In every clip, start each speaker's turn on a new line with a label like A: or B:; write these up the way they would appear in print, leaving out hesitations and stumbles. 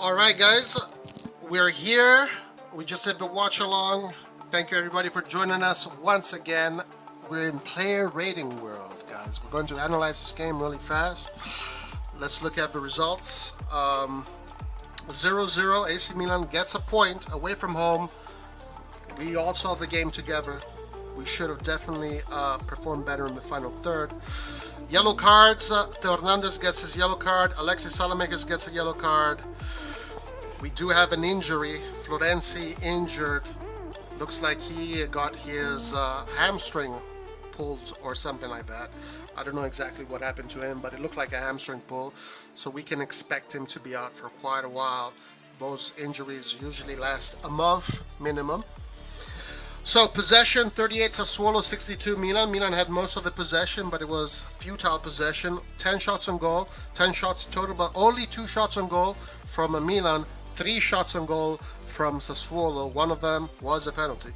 A: Alright guys, we're here. We just did the watch along. Thank you everybody for joining us once again. We're in player rating world, guys. We're going to analyze this game really fast. Let's look at the results. 0-0, AC Milan gets a point away from home. We all saw the game together. We should have definitely performed better in the final third. Yellow cards. Hernndez gets his yellow card. Alexis Salamakers gets a yellow card. We do have an injury. Florence injured. Looks like he got his hamstring pulled or something like that. I don't know exactly what happened to him, but it looked like a hamstring pull. So we can expect him to be out for quite a while. Those injuries usually last a month minimum. So possession, 38 Sassuolo, 62 Milan. Milan had most of the possession, but it was futile possession. 10 shots on goal, 10 shots total, but only 2 shots on goal from Milan. 3 shots on goal from Sassuolo. One of them was a penalty.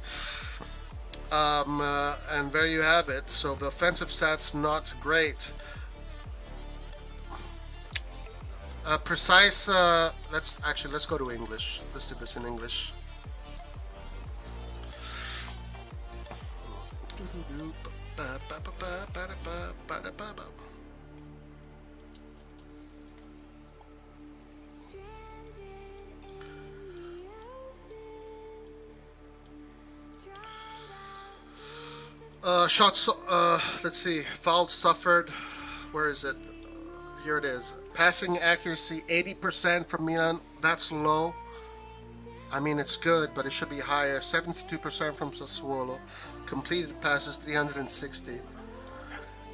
A: And there you have it. So the offensive stats not great. Precise. Let's go to English. Let's do this in English. Shots, let's see, foul suffered, where is it? Here it is. Passing accuracy, 80% from Milan, that's low. I mean, it's good, but it should be higher. 72% from Sassuolo. Completed passes, 360.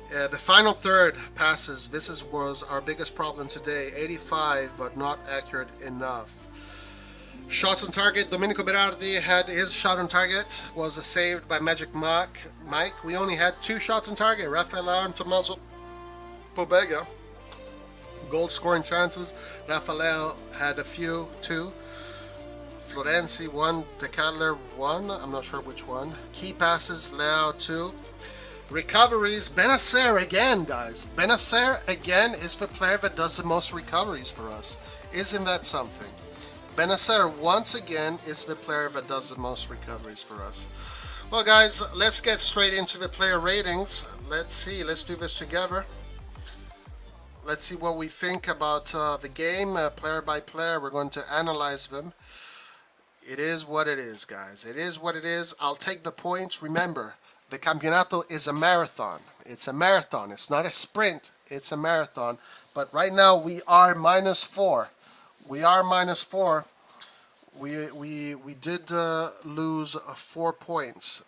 A: The final third passes, this was our biggest problem today. 85, but not accurate enough. Shots on target, Domenico Berardi had his shot on target, was saved by Magic Mike. We only had 2 shots on target, Rafael and Tommaso Pobega. Goal scoring chances, Rafael had a few, 2. Florence 1, De Cadler 1, I'm not sure which one. Key passes, Leo 2. Recoveries, Benassi again, guys. Benassi again is the player that does the most recoveries for us. Isn't that something? Benassi once again is the player that does the most recoveries for us. Well guys, let's get straight into the player ratings. Let's see, let's do this together. Let's see what we think about the game, player by player. We're going to analyze them. It is what it is, guys. It is what it is. I'll take the points. Remember, the Campionato is a marathon. It's a marathon. It's not a sprint. It's a marathon. But right now we are -4. We are -4. We did lose 4 points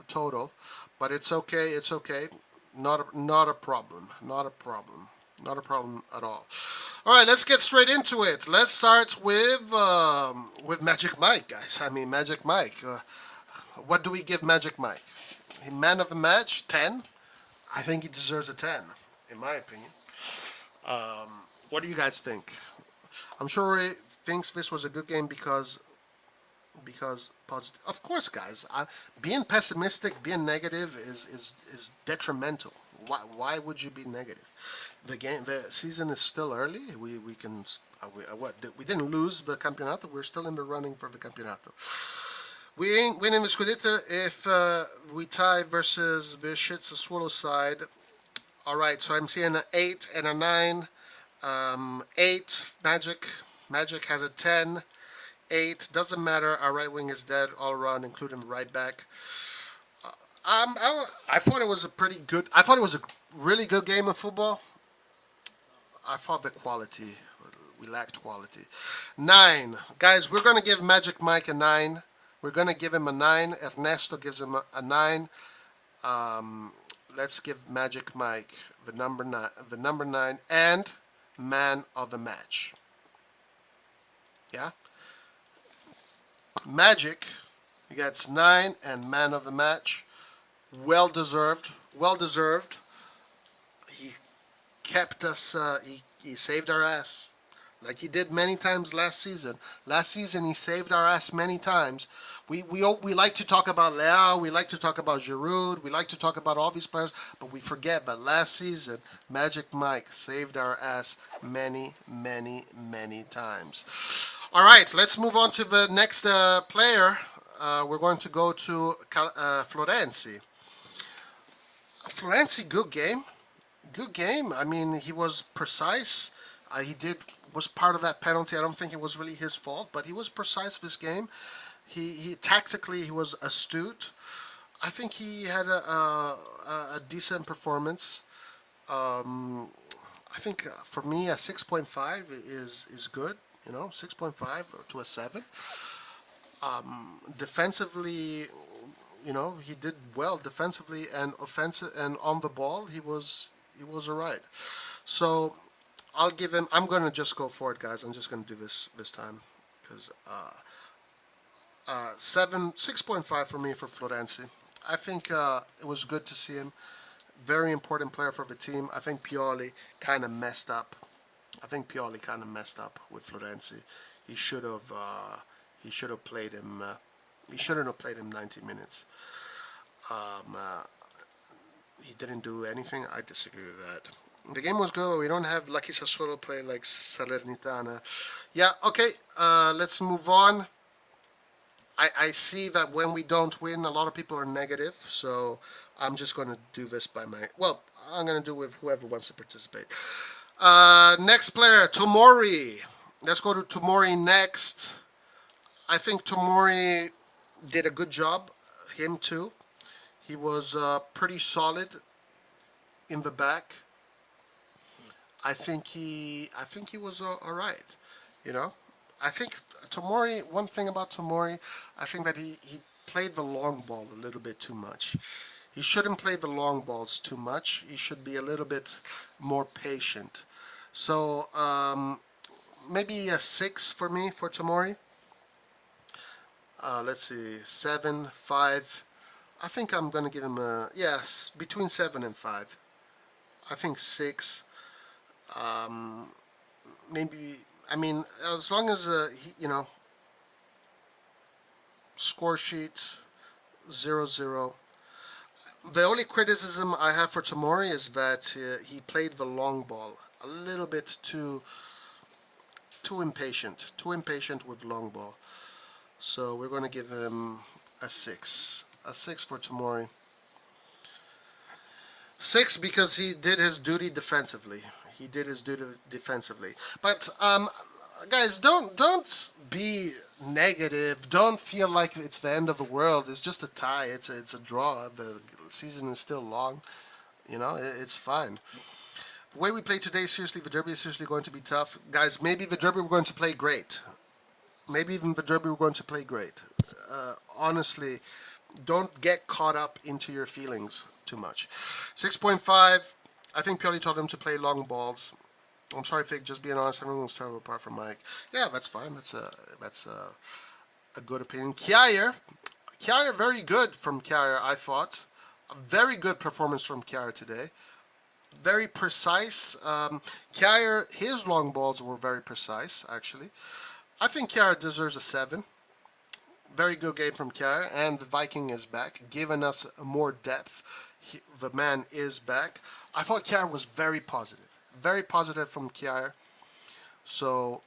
A: total, but it's okay. It's okay. Not a problem. Not a problem. Not a problem at all. All right, let's get straight into it. Let's start with Magic Mike, guys. I mean, Magic Mike. What do we give Magic Mike? Man of the match, 10. I think he deserves a 10, in my opinion. What do you guys think? I'm sure he thinks this was a good game because positive. Of course, guys. Being pessimistic, being negative is detrimental. Why would you be negative? The season is still early. We can we didn't lose the Campionato. We're still in the running for the Campionato. We ain't winning the Scudetto if we tie versus the Sassuolo side. All right, so I'm seeing an 8 and a 9. 8 Magic has a 10. 8 doesn't matter. Our right wing is dead all around, including the right back. I thought it was a pretty good. I thought it was a really good game of football. I thought the quality, we lacked quality. 9, guys. We're gonna give Magic Mike a 9. We're gonna give him a 9. Ernesto gives him a 9. Let's give Magic Mike the number 9. The number 9 and man of the match. Yeah. Magic gets 9 and man of the match. Well deserved. Well deserved. He kept us. He saved our ass. like he did many times last season. Last season he saved our ass many times. We like to talk about Leao, we like to talk about Giroud, we like to talk about all these players, but we forget that last season Magic Mike saved our ass many, many, many times. All right, let's move on to the next player. We're going to go to Florence. Florence, good game. Good game. I mean, he was precise. Was part of that penalty. I don't think it was really his fault, but he was precise this game. He tactically he was astute. I think he had a decent performance. I think for me a 6.5 is good. 6.5 to a 7. Defensively, he did well defensively and offensive and on the ball. He was alright. So I'll give him. I'm gonna just go for it, guys. I'm just gonna do this time because 6.5 for me for Florence. I think it was good to see him. Very important player for the team. I think Pioli kind of messed up. With Florence. He should have. He should have played him. He shouldn't have played him 90 minutes. He didn't do anything. I disagree with that. The game was good, but we don't have lucky Sassuolo play like Salernitana. Yeah, okay. Let's move on. I see that when we don't win, a lot of people are negative. So I'm just going to do this by my... Well, I'm going to do it with whoever wants to participate. Next player, Tomori. Let's go to Tomori next. I think Tomori did a good job. Him too. He was pretty solid in the back. I think he was all right. I think Tomori. One thing about Tomori, I think that he played the long ball a little bit too much. He shouldn't play the long balls too much. He should be a little bit more patient. So maybe a 6 for me for Tomori. Let's see, 7, 5. I think I'm going to give him a, yes, between 7 and 5. I think 6. Maybe, I mean, as long as, score sheet 0-0. The only criticism I have for Tomori is that he played the long ball a little bit too impatient. Too impatient with long ball. So we're going to give him a 6. A 6 for Tomori. 6 because he did his duty defensively. But guys, don't be negative. Don't feel like it's the end of the world. It's just a tie. It's a draw. The season is still long. It's fine. The way we play today, seriously, the derby is seriously going to be tough. Guys, maybe the derby we're going to play great. Maybe even the derby we're going to play great. Honestly, don't get caught up into your feelings too much. 6.5. I think Pioli told him to play long balls. I'm sorry, Fig. Just being honest, everyone's terrible apart from Mike. Yeah, that's fine. That's a good opinion. Kjaer, very good from Kjaer. I thought a very good performance from Kjaer today. Very precise. Kjaer, his long balls were very precise, actually. I think Kjaer deserves a 7. Very good game from Kjaer, and the Viking is back, giving us more depth. The man is back. I thought Kjaer was very positive from Kjaer. So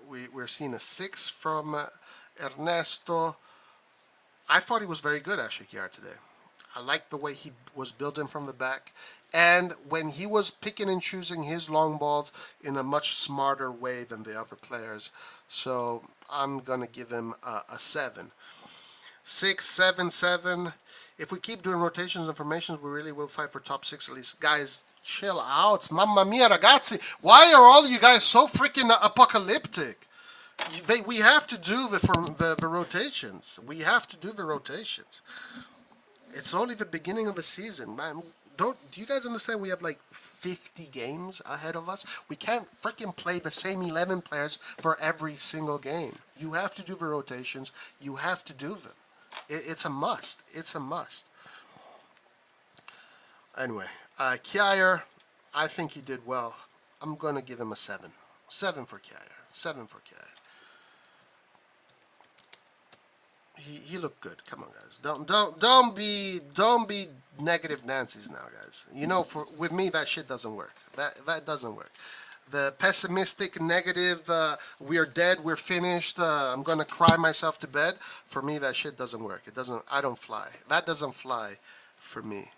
A: we're seeing a 6 from Ernesto. I thought he was very good, actually, Kjaer today. I liked the way he was building from the back, and when he was picking and choosing his long balls in a much smarter way than the other players. So I'm gonna give him a 7. 6, 7, 7. If we keep doing rotations and formations, we really will fight for top 6 at least. Guys, chill out. Mamma mia, ragazzi. Why are all you guys so freaking apocalyptic? We have to do the rotations. We have to do the rotations. It's only the beginning of the season, man. Do you guys understand we have like 50 games ahead of us? We can't freaking play the same 11 players for every single game. You have to do the rotations. You have to do them. It's a must. It's a must. Anyway, Kjaer, I think he did well. I'm going to give him a 7. 7 for Kjaer. 7 for Kjaer. He looked good. Come on, guys. Don't be negative Nancy's now, guys. You know, with me that shit doesn't work. That doesn't work. The pessimistic, negative, we're dead, we're finished, I'm gonna cry myself to bed. For me, that shit doesn't work. It doesn't. I don't fly. That doesn't fly for me.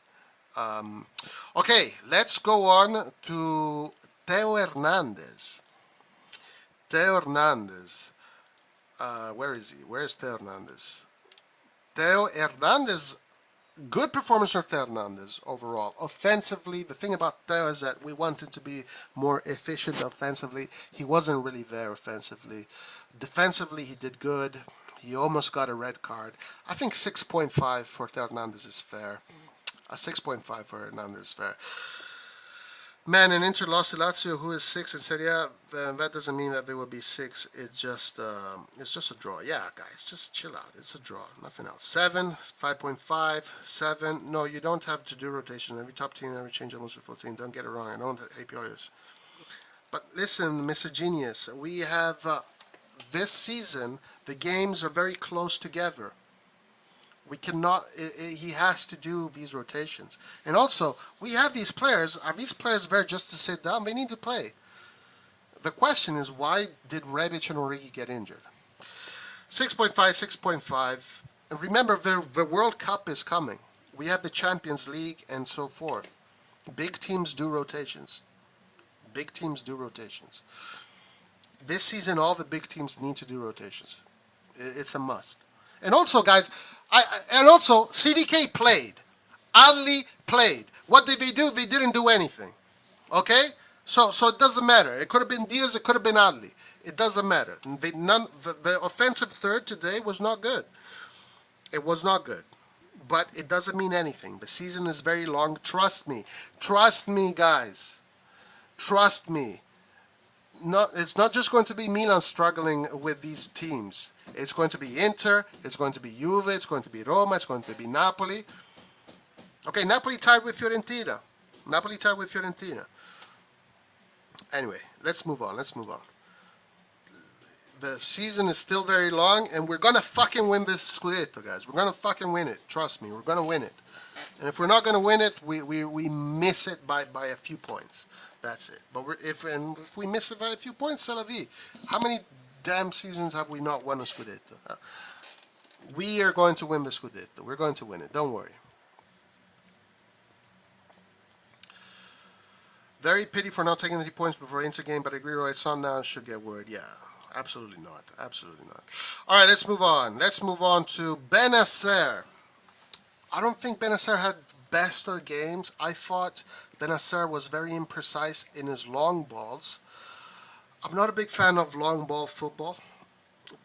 A: Okay, let's go on to Theo Hernndez. Theo Hernndez. Where is he? Where is Theo Hernndez? Theo Hernndez, good performance for Theo Hernndez overall. Offensively, the thing about Theo is that we wanted to be more efficient offensively. He wasn't really there offensively. Defensively, he did good. He almost got a red card. I think 6.5 for Theo Hernndez is fair. A 6.5 for Hernndez is fair. Man, and Inter lost to Lazio, who is 6 in Serie A. That doesn't mean that they will be 6. It's just a draw. Yeah, guys, just chill out. It's a draw, nothing else. 7, 5.5, 7. No, you don't have to do rotation. Every top team, every change almost a full team. Don't get it wrong. I don't hate Pioli. But listen, Mr. Genius, we have this season. The games are very close together. We cannot, he has to do these rotations. And also, we have these players. Are these players there just to sit down? They need to play. The question is, why did Rebic and Origi get injured? 6.5, 6.5. And remember, the World Cup is coming. We have the Champions League and so forth. Big teams do rotations. Big teams do rotations. This season, all the big teams need to do rotations. It's a must. And also, guys, CDK played. Ali played. What did they do? They didn't do anything. Okay? So it doesn't matter. It could have been Diaz. It could have been Ali. It doesn't matter. The offensive third today was not good. It was not good. But it doesn't mean anything. The season is very long. Trust me. Trust me, guys. Trust me. It's not just going to be Milan struggling with these teams. It's going to be Inter, it's going to be Juve, it's going to be Roma, it's going to be Napoli. Okay, Napoli tied with Fiorentina. Napoli tied with Fiorentina. Anyway, let's move on. The season is still very long, and we're going to fucking win this Scudetto, guys. We're going to fucking win it. Trust me, we're going to win it. And if we're not going to win it, we miss it by a few points. That's it. But if we miss it by a few points, c'est la vie. How many damn seasons have we not won a Scudetto? We are going to win the Scudetto. We're going to win it. Don't worry. Very pity for not taking the points before Inter game, but I agree right son now should get word. Yeah, absolutely not. Absolutely not. All right, let's move on. Let's move on to Benassi. I don't think Benassi had best of games. I thought Benassi was very imprecise in his long balls. I'm not a big fan of long ball football,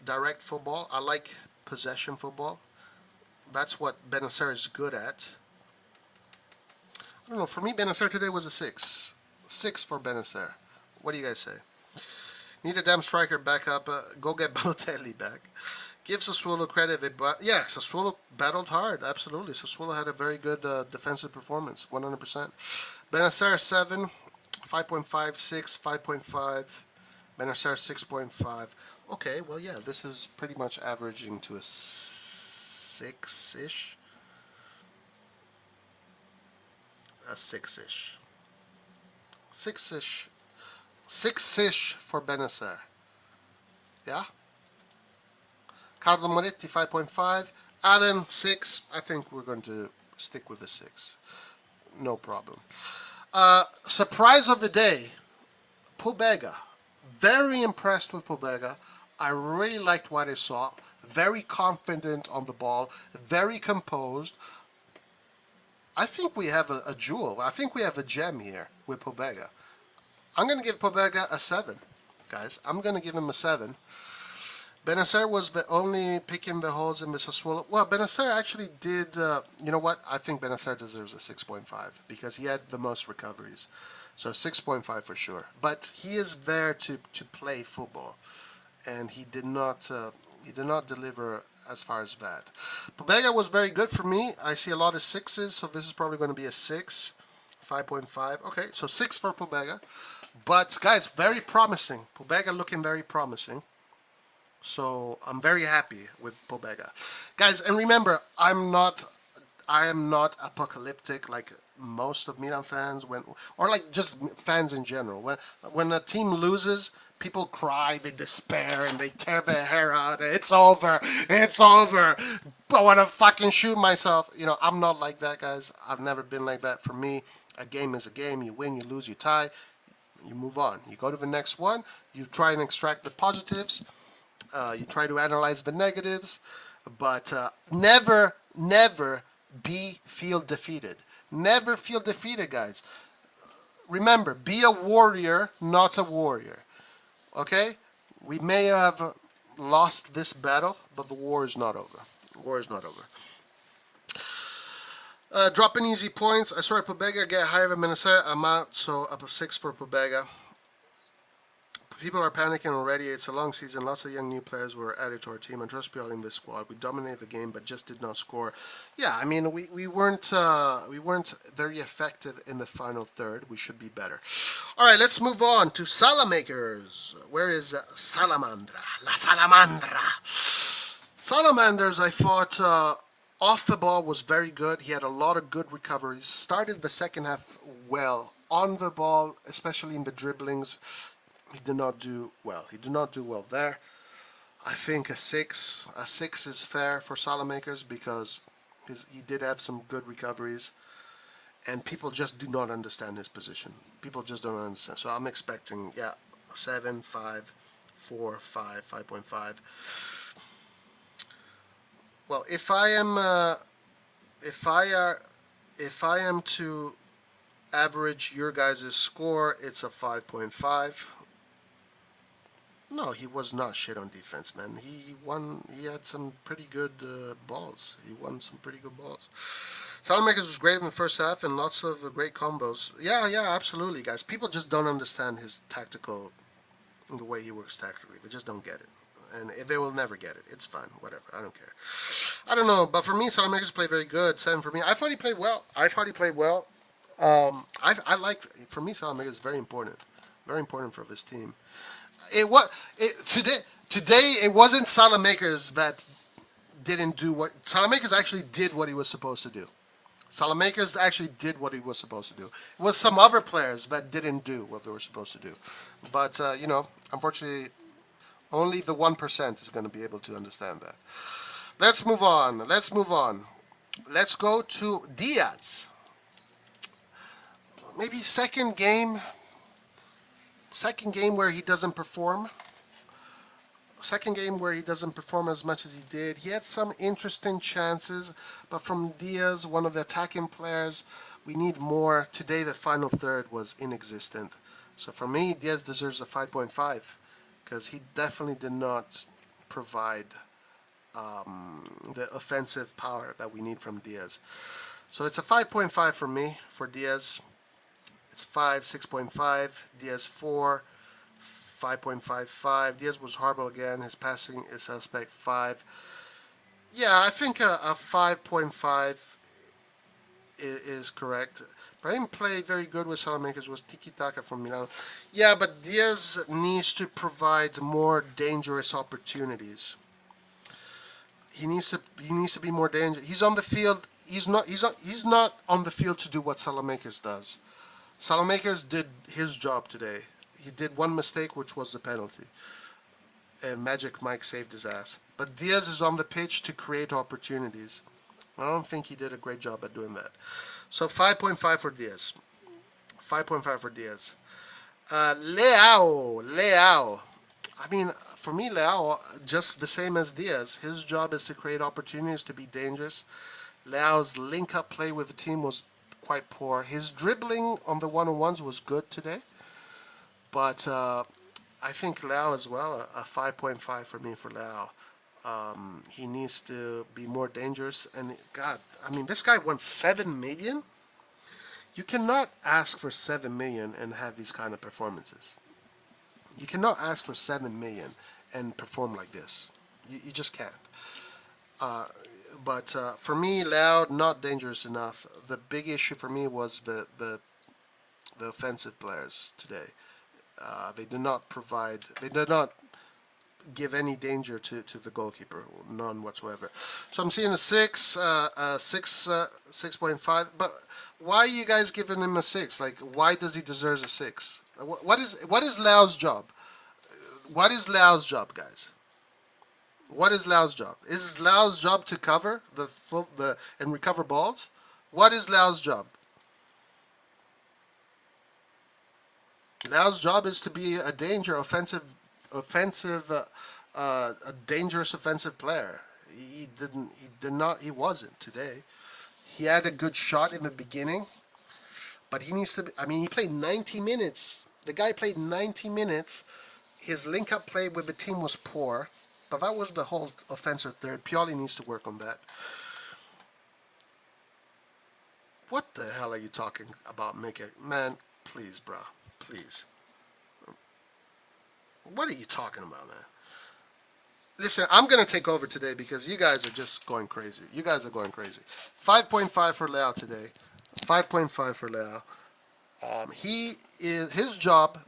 A: direct football. I like possession football. That's what Benassi is good at. I don't know. For me, Benassi today was a 6. 6 for Benassi. What do you guys say? Need a damn striker back up. Go get Balotelli back. Give Sassuolo credit. Yeah, Sassuolo battled hard. Absolutely. Sassuolo had a very good defensive performance. 100%. Benassi 7. 5.5. 6. 5.5. Benassi 6.5. Okay, well, yeah, this is pretty much averaging to a 6-ish. A 6-ish. 6-ish. 6-ish for Benassi. Yeah? Carlo Moretti 5.5. Allen 6. I think we're going to stick with the 6. No problem. Surprise of the day. Pobega. Very impressed with Pobega. I really liked what I saw. Very confident on the ball. Very composed. I think we have a jewel. I think we have a gem here with Pobega. I'm going to give Pobega a 7, guys. I'm going to give him a 7. Benassi was the only picking the holes in the Sassuolo. Well, Benassi actually did, you know what? I think Benassi deserves a 6.5 because he had the most recoveries. So 6.5 for sure. But he is there to play football. And he did not deliver as far as that. Pobega was very good for me. I see a lot of 6s, so this is probably going to be a 6. 5.5. Okay, so 6 for Pobega. But guys, very promising. Pobega looking very promising. So I'm very happy with Pobega, guys. And remember, I am not apocalyptic like most of Milan fans or like just fans in general. When a team loses, people cry, they despair, and they tear their hair out. It's over. It's over. I want to fucking shoot myself. I'm not like that, guys. I've never been like that. For me, a game is a game. You win, you lose, you tie. You move on. You go to the next one. You try and extract the positives. You try to analyze the negatives, but never feel defeated. Never feel defeated, guys. Remember, be a warrior, not a warrior. Okay? We may have lost this battle, but the war is not over. The war is not over. Dropping easy points. I saw Pobega get higher than Minnesota. I'm out, so up a 6 for Pobega. People are panicking already. It's a long season. Lots of young new players were added to our team. I trust Pioli in this squad. We dominated the game, but just did not score. Yeah, I mean, we weren't very effective in the final third. We should be better. All right, let's move on to Salamakers. Where is Salamandra? La Salamandra. Salamanders, I thought off the ball was very good. He had a lot of good recoveries. Started the second half well. On the ball, especially in the dribblings, he did not do well. He did not do well there. I think a 6 is fair for Salamakers because he did have some good recoveries, and people just do not understand his position. People just don't understand. So I'm expecting, a 7, 5, 4, 5, 5.5. Well, if I am to average your guys' score, it's a 5.5. No, he was not shit on defense, man. He had some pretty good balls. He won some pretty good balls. Salamakers was great in the first half and lots of great combos. Yeah, absolutely, guys. People just don't understand his tactical, the way he works tactically. They just don't get it. And they will never get it. It's fine. Whatever. I don't care. I don't know. But for me, Salamakers played very good. 7 for me. I thought he played well. For me, Salamakers is very important. Very important for this team. Today it wasn't Salamakers that didn't do what Salamakers actually did what he was supposed to do. Salamakers actually did what he was supposed to do. It was some other players that didn't do what they were supposed to do. But unfortunately, only the 1% is going to be able to understand that. Let's move on. Let's go to Diaz. Maybe second game where he doesn't perform. Second game where he doesn't perform as much as he did. He had some interesting chances, but from Diaz, one of the attacking players, we need more. Today, the final third was inexistent. So for me, Diaz deserves a 5.5 because he definitely did not provide the offensive power that we need from Diaz. So it's a 5.5 for me, for Diaz. It's 5, 6.5. Diaz 4, 5.55. Diaz was horrible again. His passing is suspect 5. Yeah, I think a 5.5 is correct. Brahim played very good with Salamakers. Was tiki-taka from Milan. Yeah, but Diaz needs to provide more dangerous opportunities. He needs to be more dangerous. He's on the field. He's not on the field to do what Salamakers does. Salamakers did his job today. He did one mistake, which was the penalty. And Magic Mike saved his ass. But Diaz is on the pitch to create opportunities. I don't think he did a great job at doing that. So 5.5 for Diaz. 5.5 for Diaz. Leao. I mean, for me, Leao, just the same as Diaz. His job is to create opportunities, to be dangerous. Leao's link-up play with the team was quite poor. His dribbling on the one-on-ones was good today. But I think Leao as well, a 5.5 for me for Leao. He needs to be more dangerous. And God, I mean, this guy won 7 million. You cannot ask for 7 million and have these kind of performances. You cannot ask for 7 million and perform like this. You just can't. But for me, Leao, not dangerous enough. The big issue for me was the offensive players today. They did not provide. They did not give any danger to the goalkeeper, none whatsoever. So I'm seeing a 6.5. But why are you guys giving him a 6? Like, why does he deserve a 6? What is Lau's job? What is Lau's job, guys? What is Lau's job? Is Lau's job to cover and recover balls? What is Lau's job? Lau's job is to be a a dangerous offensive player. He wasn't today. He had a good shot in the beginning, but he needs to be, I mean, he played 90 minutes. The guy played 90 minutes. His link-up play with the team was poor, but that was the whole offensive third. Pioli needs to work on that. What the hell are you talking about, man, please, bro. Please. What are you talking about, man? Listen, I'm going to take over today because you guys are just going crazy. You guys are going crazy. 5.5 for Leao today. 5.5 for Leao. His job,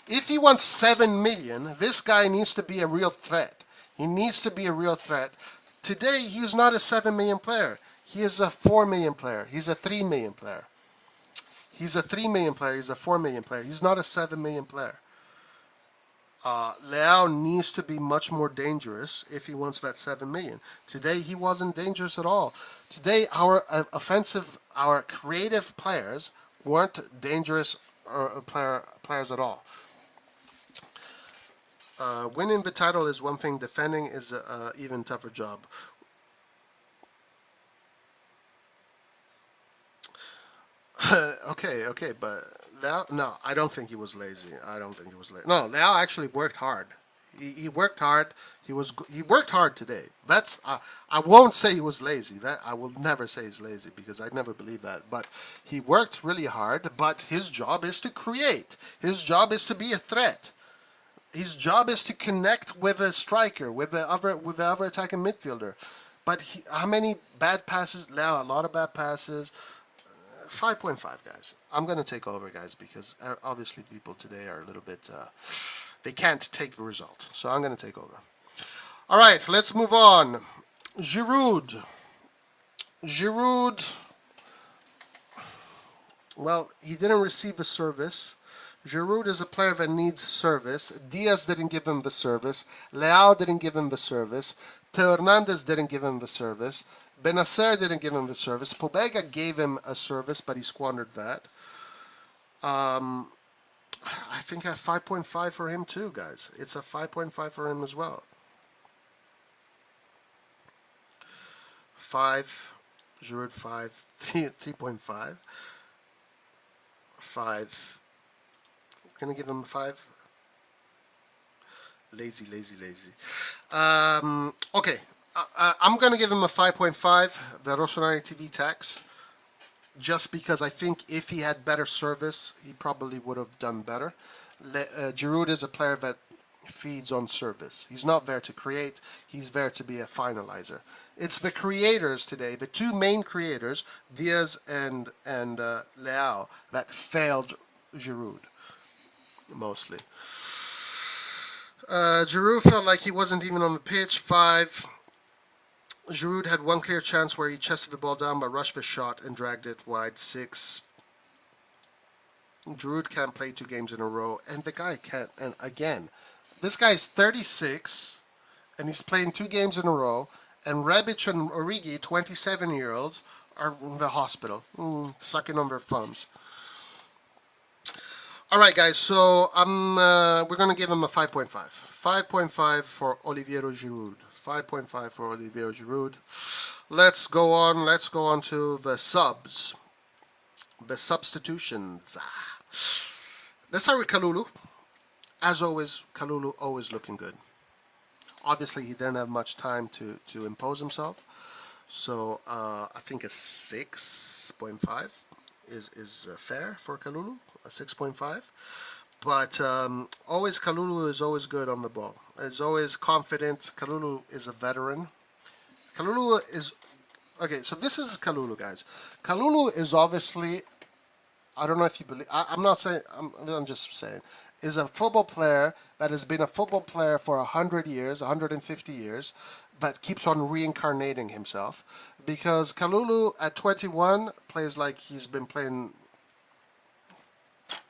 A: if he wants 7 million, this guy needs to be a real threat. He needs to be a real threat. Today, he's not a 7 million player. He is a 4 million player. He's a 3 million player. He's a 3 million player. He's a 4 million player. He's not a 7 million player. Leao needs to be much more dangerous if he wants that 7 million. Today, he wasn't dangerous at all. Today, our our creative players weren't dangerous players at all. Winning the title is one thing. Defending is an even tougher job. Okay, but Leao, no, I don't think he was lazy. I don't think he was lazy. No, Leao actually worked hard. He worked hard. He worked hard today. That's I won't say he was lazy. That I will never say he's lazy because I never believe that. But he worked really hard. But his job is to create. His job is to be a threat. His job is to connect with a striker, with the other attacking midfielder. But how many bad passes? Leao, a lot of bad passes. 5.5, guys. I'm going to take over, guys, because obviously people today are a little bit, they can't take the result. So I'm going to take over. All right, let's move on. Giroud. Well, he didn't receive a service. Giroud is a player that needs service. Diaz didn't give him the service. Leao didn't give him the service. Hernndez didn't give him the service. Benassi didn't give him the service. Pobega gave him a service, but he squandered that. I think a 5.5 for him too, guys. It's a 5.5 for him as well. 5. Giroud 5. 3.5. 5. Gonna give him a 5. Lazy. Okay. I'm going to give him a 5.5, the RossonARI TV tax, just because I think if he had better service, he probably would have done better. Giroud is a player that feeds on service. He's not there to create, he's there to be a finalizer. It's the creators today, the two main creators, Diaz and Leao, that failed Giroud, mostly. Giroud felt like he wasn't even on the pitch, 5. Giroud had one clear chance where he chested the ball down but rushed the shot and dragged it wide, 6. Giroud can't play 2 games in a row, and the guy can't. And again, this guy's 36, and he's playing 2 games in a row, and Rebic and Origi, 27-year-olds, are in the hospital, sucking on their thumbs. All right, guys, so we're going to give him a 5.5. 5.5 for Olivier Giroud. 5.5 for Olivier Giroud. Let's go on to the subs. The substitutions. Let's start with Kulu. As always, Kulu always looking good. Obviously, he didn't have much time to impose himself. So I think a 6.5 is fair for Kulu. A 6.5. But always Kulu is always good on the ball. He's always confident. Kulu is a veteran. Kulu is... Okay, so this is Kulu, guys. Kulu is obviously... I don't know if you believe... I'm not saying... I'm just saying. is a football player that has been a football player for 100 years, 150 years, that keeps on reincarnating himself. Because Kalulu at 21 plays like he's been playing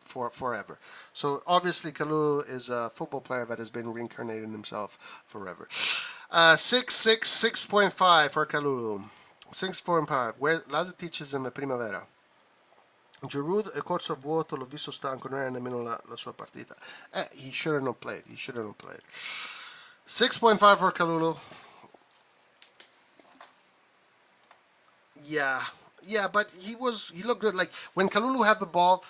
A: for forever. So obviously Kalulu is a football player that has been reincarnating himself forever. 6.5 for Kalulu. 6.5. Where Laza teaches in the Primavera. Giroud è corso a vuoto, l'ho visto stanco, non era nemmeno la sua partita. He shouldn't have played. He shouldn't have played. 6.5 for Kalulu. Yeah, but he looked good. Like when Kalulu had the ball,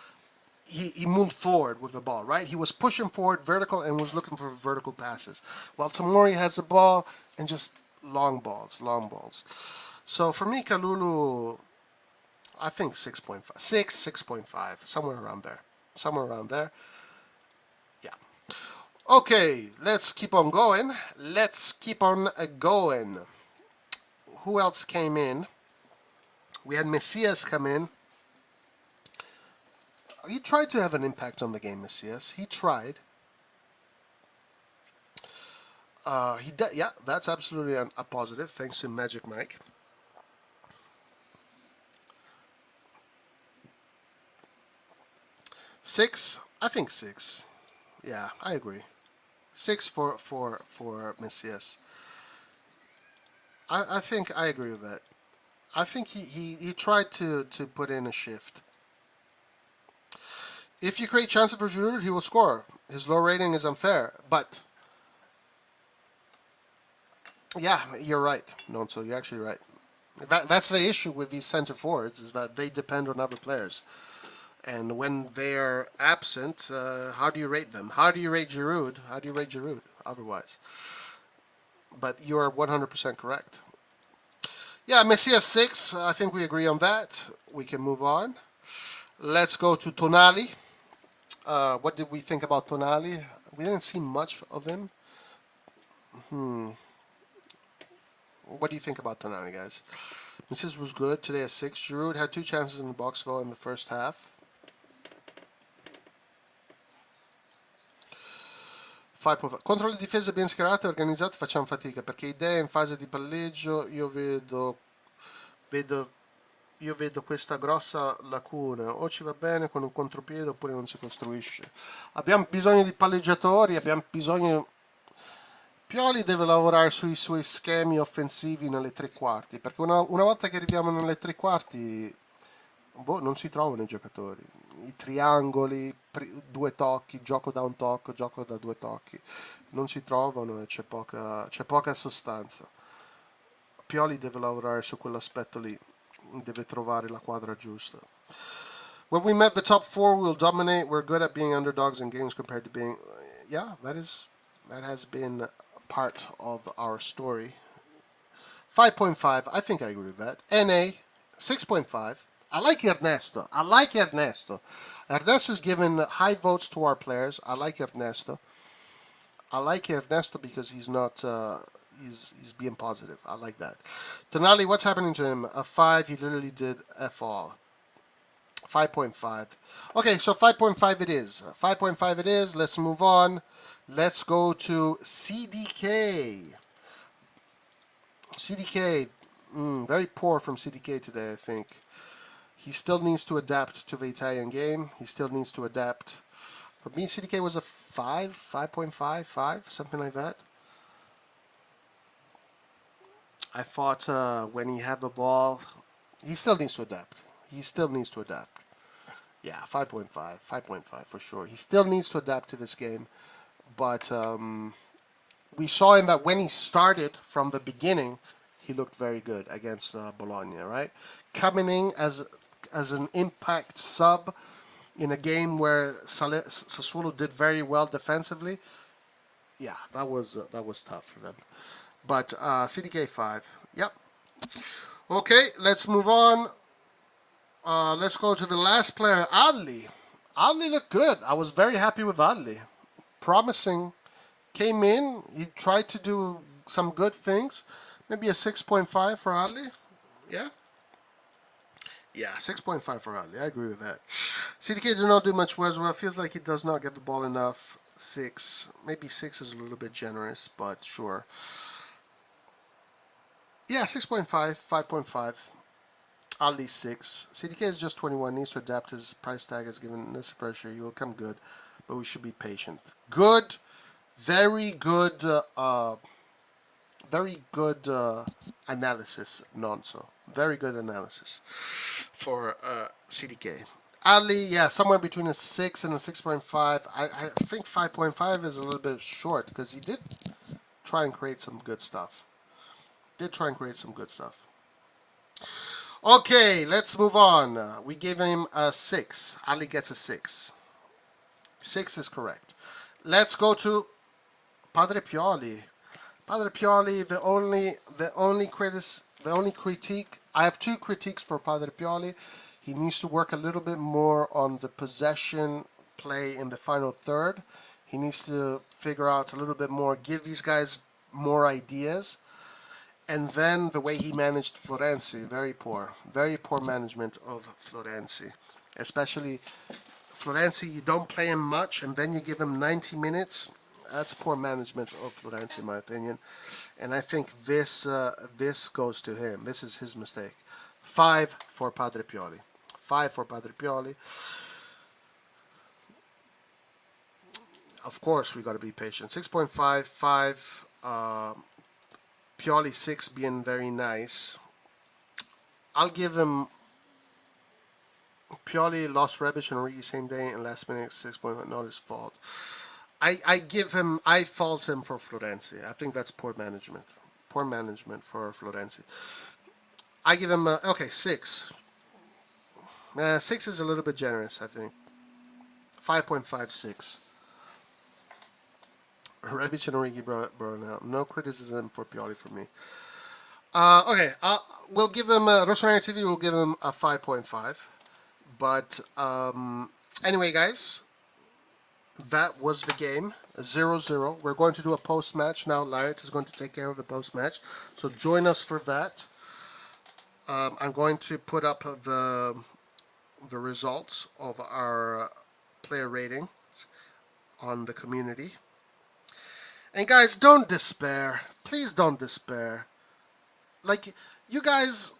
A: he moved forward with the ball, right? He was pushing forward vertical and was looking for vertical passes. While Tomori has the ball and just long balls. So for me, Kalulu, I think 6.5, 6.5, somewhere around there. Yeah. Okay, let's keep on going. Who else came in? We had Messias come in. He tried to have an impact on the game, Messias. He tried. Yeah, that's absolutely a positive, thanks to Magic Mike. Six, I think 6. Yeah, I agree. 6 for Messias. I think I agree with that. I think he tried to put in a shift. If you create chances for Giroud, he will score. His low rating is unfair, but yeah, you're right, Nonso. You're actually right. That's the issue with these center forwards, is that they depend on other players. And when they're absent, how do you rate them? How do you rate Giroud? Otherwise? But you are 100% correct. Yeah, Messias 6. I think we agree on that. We can move on. Let's go to Tonali. What did we think about Tonali? We didn't see much of him. What do you think about Tonali, guys? Messias was good today at 6. Giroud had 2 chances in the box though in the first half. 5.5. Contro le difese ben schierate e organizzate facciamo fatica, perché idee in fase di palleggio io vedo questa grossa lacuna. O ci va bene con un contropiede oppure non si costruisce. Abbiamo bisogno di palleggiatori, abbiamo bisogno... Pioli deve lavorare sui suoi schemi offensivi nelle tre quarti, perché una volta che arriviamo nelle tre quarti non si trovano i giocatori. I triangoli, 2 tocchi, gioco da un tocco, gioco da 2 tocchi, non si trovano e c'è poca sostanza. Pioli deve lavorare su quell'aspetto lì, deve trovare la quadra giusta. When we met the top 4, we'll dominate. We're good at being underdogs in games compared to being... Yeah, that has been part of our story. 5.5, I think I agree with that. NA, 6.5. I like Ernesto. Ernesto is giving high votes to our players. I like Ernesto because he's not... He's being positive. I like that. Tonali, what's happening to him? A 5, he literally did F all. 5.5. Okay, so 5.5 it is. 5.5 it is. Let's move on. Let's go to CDK. CDK, very poor from CDK today, I think. He still needs to adapt to the Italian game. He still needs to adapt. For me, CDK was a 5, 5.5, 5, something like that. I thought when he had the ball, he still needs to adapt. Yeah, 5.5 for sure. He still needs to adapt to this game. But we saw him that when he started from the beginning, he looked very good against Bologna, right? Coming in as an impact sub in a game where Sassuolo did very well defensively. Yeah, that was tough for them. But CDK 5. Yep. Okay, let's move on. Let's go to the last player, Adli. Adli looked good. I was very happy with Adli. Promising. Came in. He tried to do some good things. Maybe a 6.5 for Adli. Yeah. Yeah, 6.5 for Ali. I agree with that. CDK did not do much well as well. Feels like he does not get the ball enough. 6. Maybe 6 is a little bit generous, but sure. Yeah, 6.5, 5.5. Ali 6. CDK is just 21. Needs to adapt. His price tag is given this pressure. He will come good, but we should be patient. Good. Very good. Very good analysis, Nonso. Very good analysis for CDK. Ali, yeah, somewhere between a 6 and a 6.5. I think 5.5 is a little bit short because he did try and create some good stuff. Okay, let's move on. We gave him a 6. Ali gets a 6. 6 is correct. Let's go to Padre Pioli. Padre Pioli, the only critique. I have 2 critiques for Padre Pioli. He needs to work a little bit more on the possession play in the final third. He needs to figure out a little bit more, give these guys more ideas. And then the way he managed Florence, very poor management of Florence. Especially Florence, you don't play him much, and then you give him 90 minutes. That's poor management of Florence, in my opinion. And I think this goes to him. This is his mistake. 5 for Padre Pioli. 5 for Padre Pioli. Of course, we got to be patient. 6.5, 5. Pioli 6 being very nice. I'll give him. Pioli lost Rebic and Origi same day and last minute 6.1. Not his fault. I fault him for Florence. I think that's poor management. Poor management for Florence. I give him okay, 6. 6 is a little bit generous, I think. 5.56. Rebic and Origi brought out. No criticism for Pioli for me. Okay, we'll give him RossonARI TV. We'll give him a 5.5. But anyway, guys. That was the game, 0-0. We're going to do a post-match now. Lariat is going to take care of the post-match. So join us for that. I'm going to put up the results of our player ratings on the community. And guys, don't despair. Please don't despair. Like, you guys,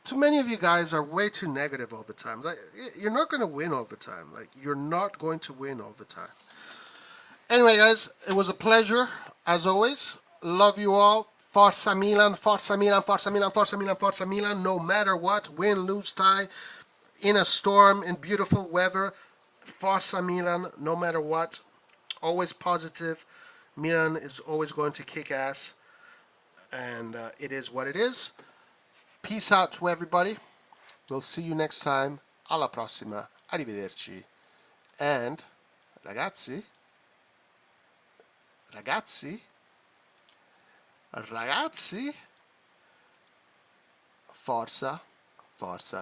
A: too many of you guys are way too negative all the time. Like, you're not going to win all the time. Like, you're not going to win all the time. Anyway, guys, it was a pleasure, as always. Love you all. Forza Milan, Forza Milan, Forza Milan, Forza Milan, Forza Milan. No matter what, win, lose, tie, in a storm, in beautiful weather. Forza Milan, no matter what. Always positive. Milan is always going to kick ass. And it is what it is. Peace out to everybody. We'll see you next time. Alla prossima. Arrivederci. And, ragazzi, Forza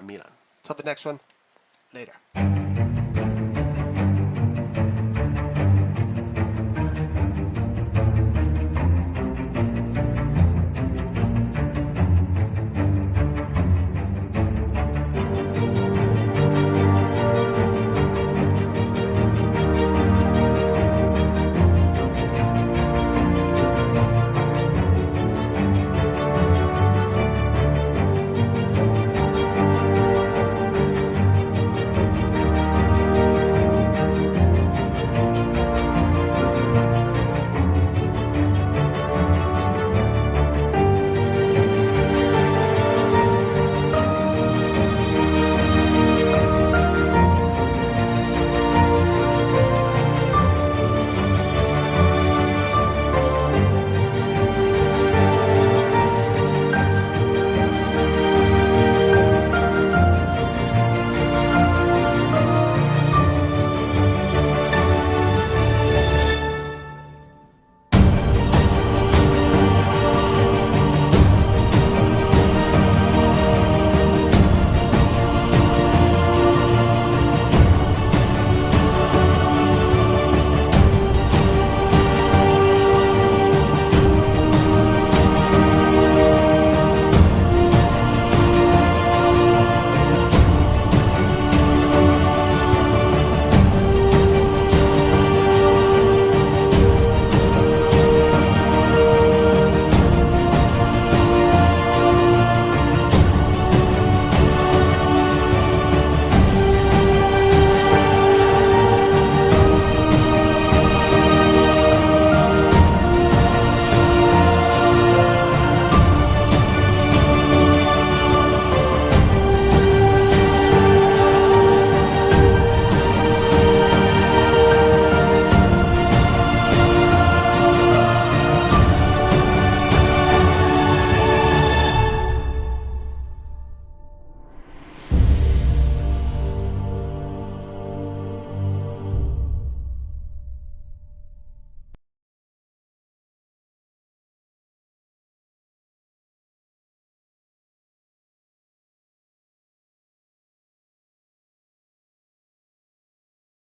A: Milan. Till the next one. Later.